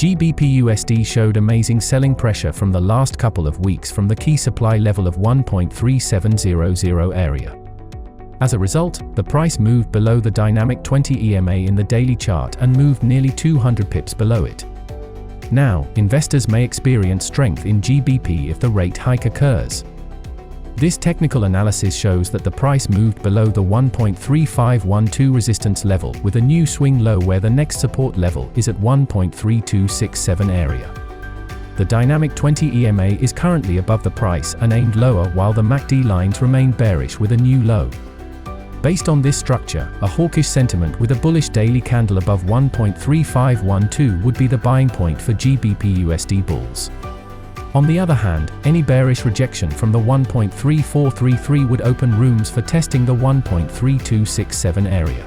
GBPUSD showed amazing selling pressure from the last couple of weeks from the key supply level of 1.3700 area. As a result, the price moved below the dynamic 20 EMA in the daily chart and moved nearly 200 pips below it. Now, investors may experience strength in GBP if the rate hike occurs. This technical analysis shows that the price moved below the 1.3512 resistance level with a new swing low where the next support level is at 1.3267 area. The dynamic 20 EMA is currently above the price and aimed lower while the MACD lines remain bearish with a new low. Based on this structure, a hawkish sentiment with a bullish daily candle above 1.3512 would be the buying point for GBPUSD bulls. On the other hand, any bearish rejection from the 1.3433 would open rooms for testing the 1.3267 area.